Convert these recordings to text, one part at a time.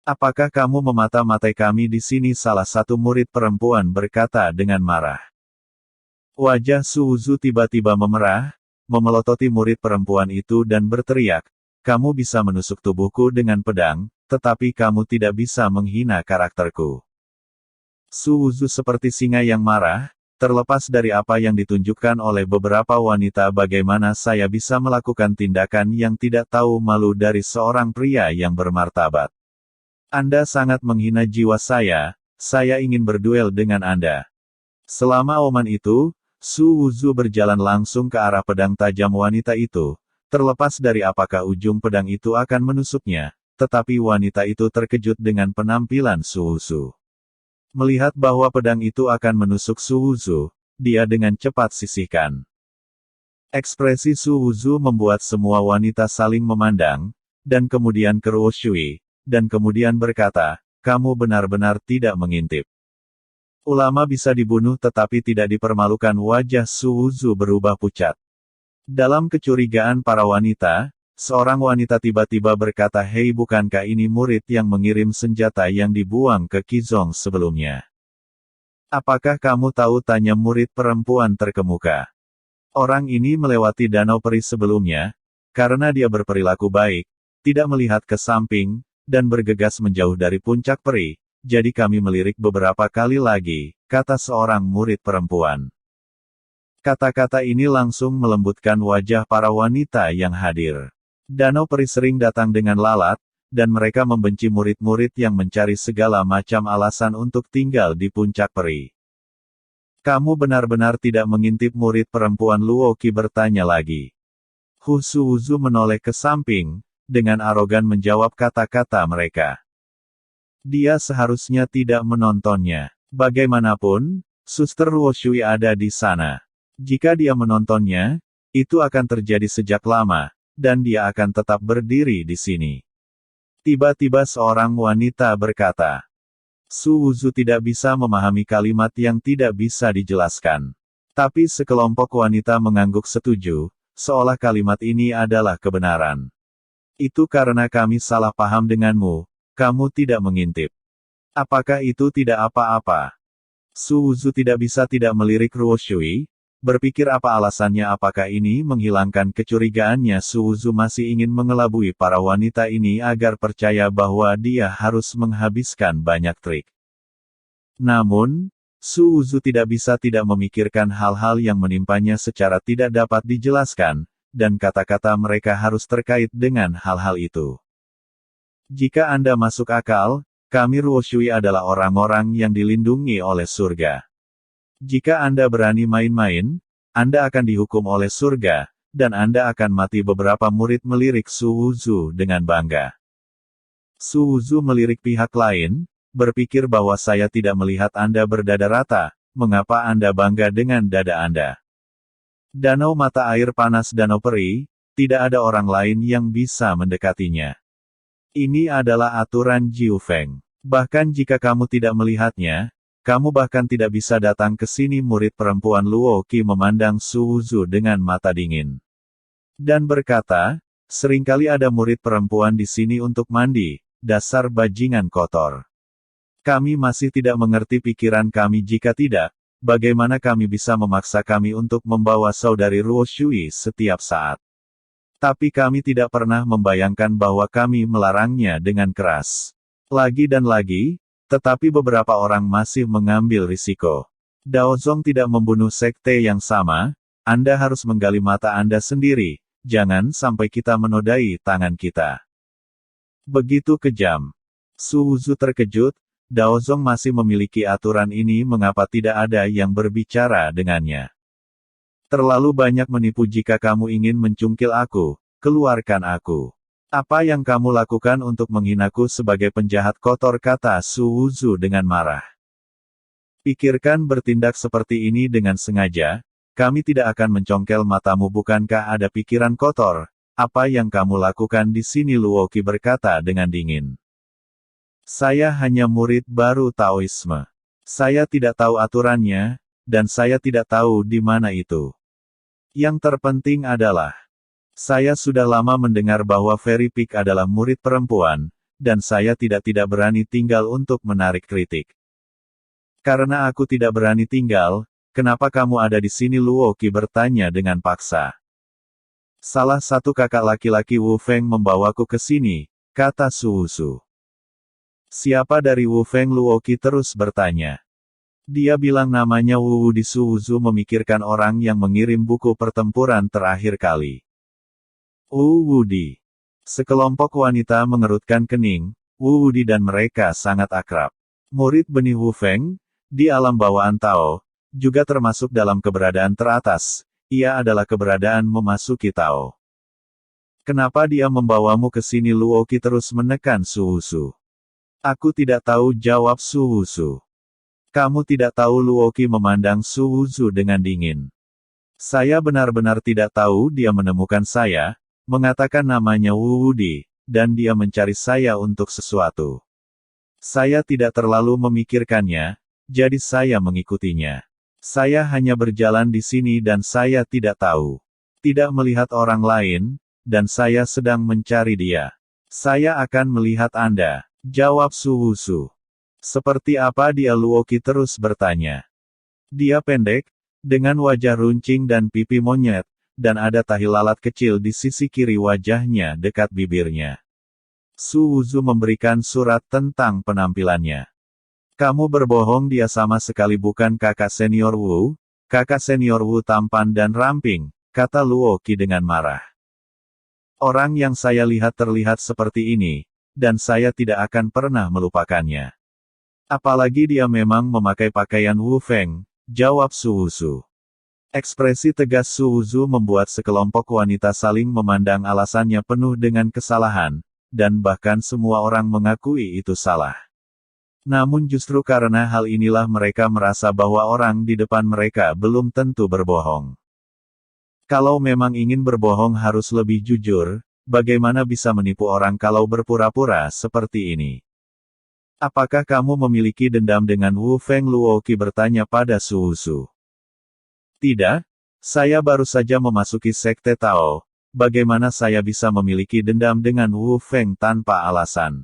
Apakah kamu memata-matai kami di sini? Salah satu murid perempuan berkata dengan marah. Wajah Suzu tiba-tiba memerah, memelototi murid perempuan itu dan berteriak, kamu bisa menusuk tubuhku dengan pedang, tetapi kamu tidak bisa menghina karakterku. Suzu seperti singa yang marah, terlepas dari apa yang ditunjukkan oleh beberapa wanita. Bagaimana saya bisa melakukan tindakan yang tidak tahu malu dari seorang pria yang bermartabat? Anda sangat menghina jiwa saya ingin berduel dengan Anda. Selama oman itu, Suzu berjalan langsung ke arah pedang tajam wanita itu, terlepas dari apakah ujung pedang itu akan menusuknya, tetapi wanita itu terkejut dengan penampilan Suzu. Melihat bahwa pedang itu akan menusuk Suzu, dia dengan cepat sisihkan. Ekspresi Suzu membuat semua wanita saling memandang, dan kemudian ke Ruo Shui, dan kemudian berkata, kamu benar-benar tidak mengintip. Ulama bisa dibunuh tetapi tidak dipermalukan. Wajah Suzu berubah pucat. Dalam kecurigaan para wanita, seorang wanita tiba-tiba berkata, hei, bukankah ini murid yang mengirim senjata yang dibuang ke Qizong sebelumnya? Apakah kamu tahu? Tanya murid perempuan terkemuka. Orang ini melewati danau peri sebelumnya, karena dia berperilaku baik, tidak melihat ke samping, dan bergegas menjauh dari puncak peri, jadi kami melirik beberapa kali lagi, kata seorang murid perempuan. Kata-kata ini langsung melembutkan wajah para wanita yang hadir. Danau peri sering datang dengan lalat, dan mereka membenci murid-murid yang mencari segala macam alasan untuk tinggal di puncak peri. Kamu benar-benar tidak mengintip? Murid perempuan Luoqi bertanya lagi. Hu Suzu menoleh ke samping, dengan arogan menjawab kata-kata mereka. Dia seharusnya tidak menontonnya. Bagaimanapun, Suster Ruo Shui ada di sana. Jika dia menontonnya, itu akan terjadi sejak lama, dan dia akan tetap berdiri di sini. Tiba-tiba seorang wanita berkata. Suzu tidak bisa memahami kalimat yang tidak bisa dijelaskan. Tapi sekelompok wanita mengangguk setuju, seolah kalimat ini adalah kebenaran. Itu karena kami salah paham denganmu, kamu tidak mengintip. Apakah itu tidak apa-apa? Suzu tidak bisa tidak melirik Ruo Shui, berpikir apa alasannya. Apakah ini menghilangkan kecurigaannya? Suzu masih ingin mengelabui para wanita ini agar percaya bahwa dia harus menghabiskan banyak trik. Namun, Suzu tidak bisa tidak memikirkan hal-hal yang menimpanya secara tidak dapat dijelaskan, dan kata-kata mereka harus terkait dengan hal-hal itu. Jika Anda masuk akal, kami Ruo Shui adalah orang-orang yang dilindungi oleh surga. Jika Anda berani main-main, Anda akan dihukum oleh surga, dan Anda akan mati. Beberapa murid melirik Suzu dengan bangga. Suzu melirik pihak lain, berpikir bahwa saya tidak melihat Anda berdada rata, mengapa Anda bangga dengan dada Anda? Danau mata air panas Danau Peri, tidak ada orang lain yang bisa mendekatinya. Ini adalah aturan Jiu Feng. Bahkan jika kamu tidak melihatnya, kamu bahkan tidak bisa datang ke sini. Murid perempuan Luoqi memandang Suzu dengan mata dingin. Dan berkata, seringkali ada murid perempuan di sini untuk mandi, dasar bajingan kotor. Kami masih tidak mengerti pikiran kami. Jika tidak, bagaimana kami bisa memaksa kami untuk membawa saudari Ruo Shui setiap saat? Tapi kami tidak pernah membayangkan bahwa kami melarangnya dengan keras. Lagi dan lagi, tetapi beberapa orang masih mengambil risiko. Daozong tidak membunuh sekte yang sama, Anda harus menggali mata Anda sendiri, jangan sampai kita menodai tangan kita. Begitu kejam. Suzu terkejut, Daozong masih memiliki aturan ini, mengapa tidak ada yang berbicara dengannya? Terlalu banyak menipu. Jika kamu ingin mencungkil aku, keluarkan aku. Apa yang kamu lakukan untuk menghinaku sebagai penjahat kotor, kata Suzu dengan marah. Pikirkan bertindak seperti ini dengan sengaja, kami tidak akan mencongkel matamu. Bukankah ada pikiran kotor? Apa yang kamu lakukan di sini? Luoqi berkata dengan dingin. Saya hanya murid baru Taoisme. Saya tidak tahu aturannya, dan saya tidak tahu di mana itu. Yang terpenting adalah, saya sudah lama mendengar bahwa Fairy Peak adalah murid perempuan, dan saya tidak berani tinggal untuk menarik kritik. Karena aku tidak berani tinggal, kenapa kamu ada di sini? Luo Qi bertanya dengan paksa. Salah satu kakak laki-laki Wu Feng membawaku ke sini, kata Su Wuzu. Siapa dari Wu Feng? Luo Qi terus bertanya. Dia bilang namanya Wu Wudi. Su Wuzu memikirkan orang yang mengirim buku pertempuran terakhir kali. Wu Wudi. Sekelompok wanita mengerutkan kening. Wu Wudi dan mereka sangat akrab. Murid benih Wu Feng, di alam bawaan Tao, juga termasuk dalam keberadaan teratas. Ia adalah keberadaan memasuki Tao. Kenapa dia membawamu ke sini? Luo Qi terus menekan Su Wuzu. Aku tidak tahu, jawab Su Wuzu. Kamu tidak tahu? Luo Qi memandang Su Wuzu dengan dingin. Saya benar-benar tidak tahu. Dia menemukan saya, mengatakan namanya Wu Wudi, dan dia mencari saya untuk sesuatu. Saya tidak terlalu memikirkannya, jadi saya mengikutinya. Saya hanya berjalan di sini dan saya tidak tahu. Tidak melihat orang lain, dan saya sedang mencari dia. Saya akan melihat Anda, jawab Su Wuzu. Seperti apa dia? Luo Qi terus bertanya. Dia pendek, dengan wajah runcing dan pipi monyet, dan ada tahi lalat kecil di sisi kiri wajahnya dekat bibirnya. Su Wuzu memberikan surat tentang penampilannya. Kamu berbohong, dia sama sekali bukan kakak senior Wu. Kakak senior Wu tampan dan ramping, kata Luo Qi dengan marah. Orang yang saya lihat terlihat seperti ini, dan saya tidak akan pernah melupakannya. Apalagi dia memang memakai pakaian Wu Feng, jawab Su Wuzu. Ekspresi tegas Su Wuzu membuat sekelompok wanita saling memandang. Alasannya penuh dengan kesalahan, dan bahkan semua orang mengakui itu salah. Namun justru karena hal inilah mereka merasa bahwa orang di depan mereka belum tentu berbohong. Kalau memang ingin berbohong harus lebih jujur, bagaimana bisa menipu orang kalau berpura-pura seperti ini? Apakah kamu memiliki dendam dengan Wu Feng? Luo Qi bertanya pada Su Wuzu. Tidak, saya baru saja memasuki sekte Tao. Bagaimana saya bisa memiliki dendam dengan Wu Feng tanpa alasan?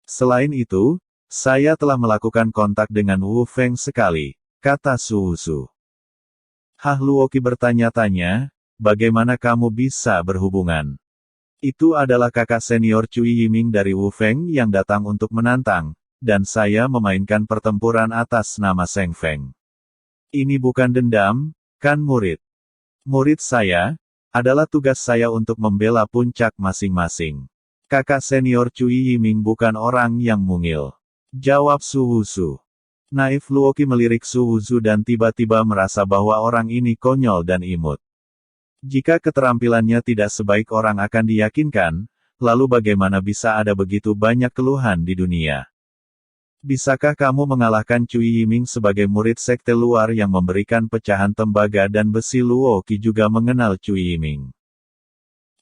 Selain itu, saya telah melakukan kontak dengan Wu Feng sekali, kata Su Wuzu. Hah? Luo Qi bertanya-tanya, bagaimana kamu bisa berhubungan? Itu adalah kakak senior Cui Yiming dari Wu Feng yang datang untuk menantang, dan saya memainkan pertempuran atas nama Seng Feng. Ini bukan dendam, kan murid? Murid saya, adalah tugas saya untuk membela puncak masing-masing. Kakak senior Cui Yiming bukan orang yang mungil, jawab Su Wuzu. Naif. Luo Qi melirik Su Wuzu dan tiba-tiba merasa bahwa orang ini konyol dan imut. Jika keterampilannya tidak sebaik orang akan diyakinkan, lalu bagaimana bisa ada begitu banyak keluhan di dunia? Bisakah kamu mengalahkan Cui Yiming sebagai murid sekte luar yang memberikan pecahan tembaga dan besi? Luo Qi juga mengenal Cui Yiming.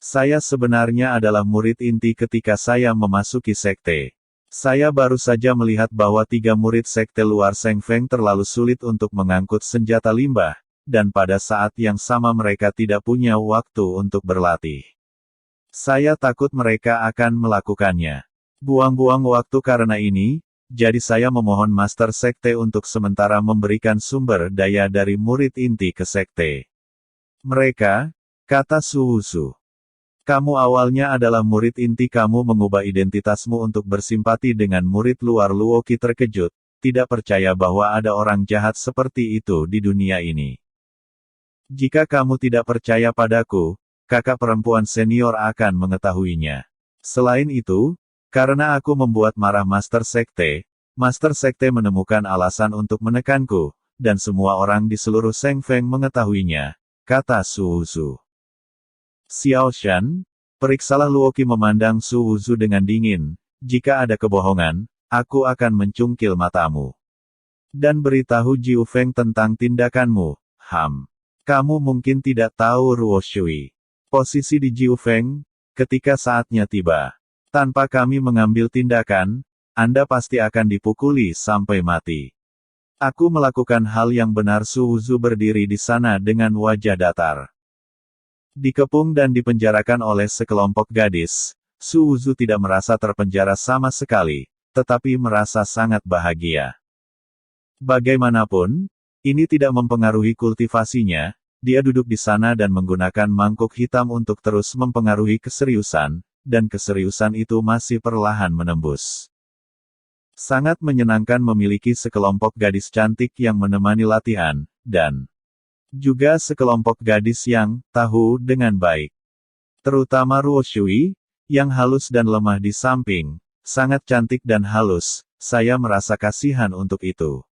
Saya sebenarnya adalah murid inti ketika saya memasuki sekte. Saya baru saja melihat bahwa 3 murid sekte luar Seng Feng terlalu sulit untuk mengangkut senjata limbah, dan pada saat yang sama mereka tidak punya waktu untuk berlatih. Saya takut mereka akan melakukannya. Buang-buang waktu karena ini, jadi saya memohon Master Sekte untuk sementara memberikan sumber daya dari murid inti ke sekte. Mereka, kata Su Wuzu. Kamu awalnya adalah murid inti, kamu mengubah identitasmu untuk bersimpati dengan murid luar. Luo Qi terkejut, tidak percaya bahwa ada orang jahat seperti itu di dunia ini. Jika kamu tidak percaya padaku, kakak perempuan senior akan mengetahuinya. Selain itu, karena aku membuat marah Master Sekte menemukan alasan untuk menekanku, dan semua orang di seluruh Seng Feng mengetahuinya, kata Su Wuzu. Xiao Shan, periksalah. Luo Qi memandang Su Wuzu dengan dingin, jika ada kebohongan, aku akan mencungkil matamu. Dan beritahu Jiu Feng tentang tindakanmu, Kamu mungkin tidak tahu Ruo Shui. Posisi di Jiu Feng, ketika saatnya tiba. Tanpa kami mengambil tindakan, Anda pasti akan dipukuli sampai mati. Aku melakukan hal yang benar. Su Wuzu berdiri di sana dengan wajah datar. Dikepung dan dipenjarakan oleh sekelompok gadis, Su Wuzu tidak merasa terpenjara sama sekali, tetapi merasa sangat bahagia. Bagaimanapun, ini tidak mempengaruhi kultivasinya. Dia duduk di sana dan menggunakan mangkuk hitam untuk terus mempengaruhi keseriusan, dan keseriusan itu masih perlahan menembus. Sangat menyenangkan memiliki sekelompok gadis cantik yang menemani latihan, dan juga sekelompok gadis yang tahu dengan baik. Terutama Ruo Shui, yang halus dan lemah di samping, sangat cantik dan halus, saya merasa kasihan untuk itu.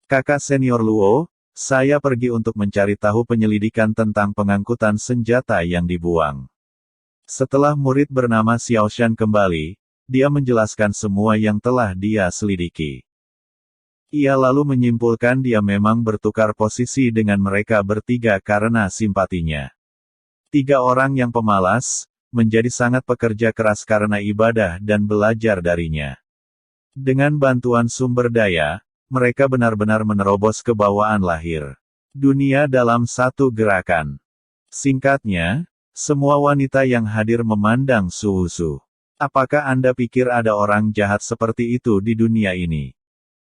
Kakak senior Luo, saya pergi untuk mencari tahu penyelidikan tentang pengangkutan senjata yang dibuang. Setelah murid bernama Xiaoshan kembali, dia menjelaskan semua yang telah dia selidiki. Ia lalu menyimpulkan dia memang bertukar posisi dengan mereka bertiga karena simpatinya. 3 orang yang pemalas, menjadi sangat pekerja keras karena ibadah dan belajar darinya. Dengan bantuan sumber daya, mereka benar-benar menerobos kebawaan lahir dunia dalam satu gerakan. Singkatnya, semua wanita yang hadir memandang Su Wuzu. Apakah Anda pikir ada orang jahat seperti itu di dunia ini?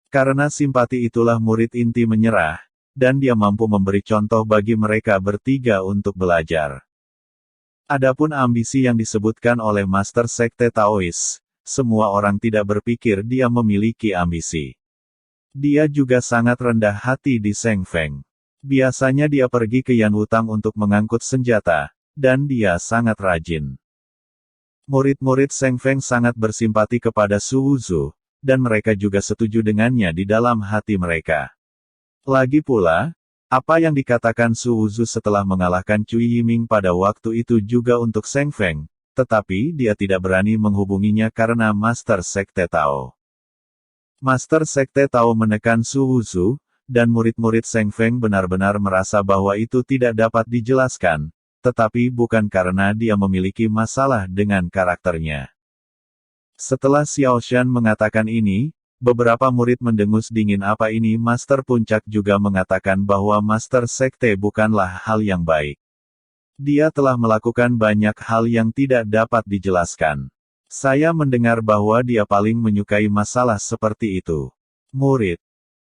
Karena simpati itulah murid inti menyerah, dan dia mampu memberi contoh bagi mereka bertiga untuk belajar. Adapun ambisi yang disebutkan oleh Master Sekte Taois, semua orang tidak berpikir dia memiliki ambisi. Dia juga sangat rendah hati di Seng Feng. Biasanya dia pergi ke Yan Wutang untuk mengangkut senjata, dan dia sangat rajin. Murid-murid Seng Feng sangat bersimpati kepada Su Wuzu, dan mereka juga setuju dengannya di dalam hati mereka. Lagi pula, apa yang dikatakan Su Wuzu setelah mengalahkan Cui Yiming pada waktu itu juga untuk Seng Feng, tetapi dia tidak berani menghubunginya karena Master Sekte Tao. Master Sekte Tao menekan Su Wuzu, dan murid-murid Seng Feng benar-benar merasa bahwa itu tidak dapat dijelaskan, tetapi bukan karena dia memiliki masalah dengan karakternya. Setelah Xiaoshan mengatakan ini, beberapa murid mendengus dingin. Apa ini? Master Puncak juga mengatakan bahwa Master Sekte bukanlah hal yang baik. Dia telah melakukan banyak hal yang tidak dapat dijelaskan. Saya mendengar bahwa dia paling menyukai masalah seperti itu. Murid.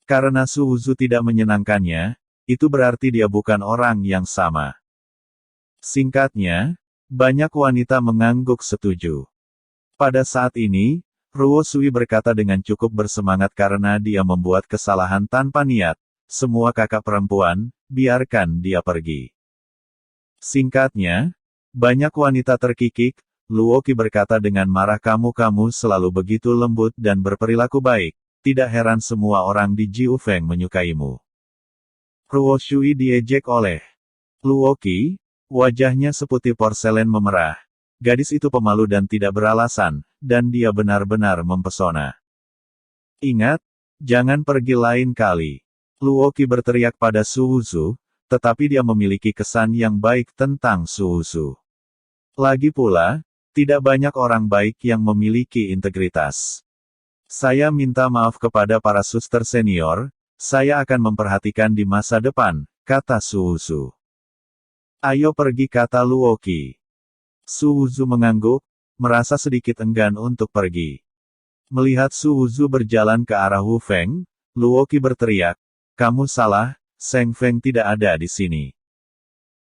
Karena Su Wuzu tidak menyenangkannya, itu berarti dia bukan orang yang sama. Singkatnya, banyak wanita mengangguk setuju. Pada saat ini, Ruo Sui berkata dengan cukup bersemangat karena dia membuat kesalahan tanpa niat. Semua kakak perempuan, biarkan dia pergi. Singkatnya, banyak wanita terkikik. Luo Qi berkata dengan marah, kamu selalu begitu lembut dan berperilaku baik, tidak heran semua orang di Jiu Feng menyukaimu. Ruo Shui diejek oleh Luo Qi, wajahnya seputih porselen memerah. Gadis itu pemalu dan tidak beralasan, dan dia benar-benar mempesona. Ingat, jangan pergi lain kali. Luo Qi berteriak pada Su Wuzu, tetapi dia memiliki kesan yang baik tentang Su Wuzu. Lagi pula, tidak banyak orang baik yang memiliki integritas. Saya minta maaf kepada para suster senior, saya akan memperhatikan di masa depan, kata Su Wuzu. Ayo pergi, kata Luo Qi. Su Wuzu mengangguk, merasa sedikit enggan untuk pergi. Melihat Su Wuzu berjalan ke arah Wu Feng, Luo Qi berteriak, kamu salah, Seng Feng tidak ada di sini.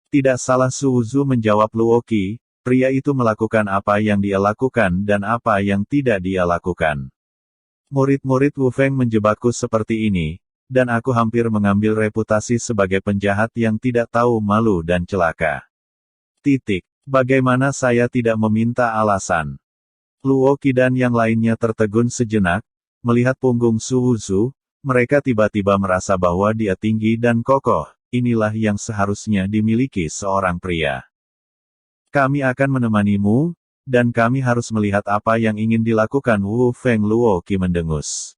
Tidak salah, Su Wuzu menjawab Luo Qi. Pria itu melakukan apa yang dia lakukan dan apa yang tidak dia lakukan. Murid-murid Wu Feng menjebakku seperti ini, dan aku hampir mengambil reputasi sebagai penjahat yang tidak tahu malu dan celaka. Bagaimana saya tidak meminta alasan? Luo Qi dan yang lainnya tertegun sejenak, melihat punggung Su Wuzu, mereka tiba-tiba merasa bahwa dia tinggi dan kokoh, inilah yang seharusnya dimiliki seorang pria. Kami akan menemanimu, dan kami harus melihat apa yang ingin dilakukan Wu Feng. Luo Qi mendengus.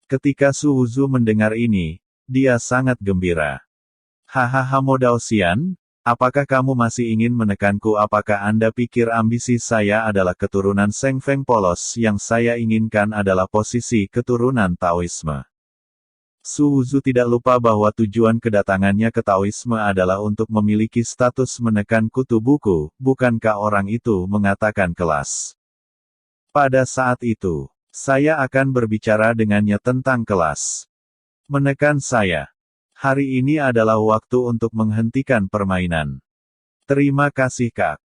Ketika Su Wuzu mendengar ini, dia sangat gembira. Hahaha Modao Xian, apakah kamu masih ingin menekanku? Apakah Anda pikir ambisi saya adalah keturunan Seng Feng polos? Yang saya inginkan adalah posisi keturunan Taoisme. Su Wuzu tidak lupa bahwa tujuan kedatangannya ke Taoisme adalah untuk memiliki status menekan kutu buku, bukankah orang itu mengatakan kelas? Pada saat itu, saya akan berbicara dengannya tentang kelas. Menekan saya. Hari ini adalah waktu untuk menghentikan permainan. Terima kasih Kak.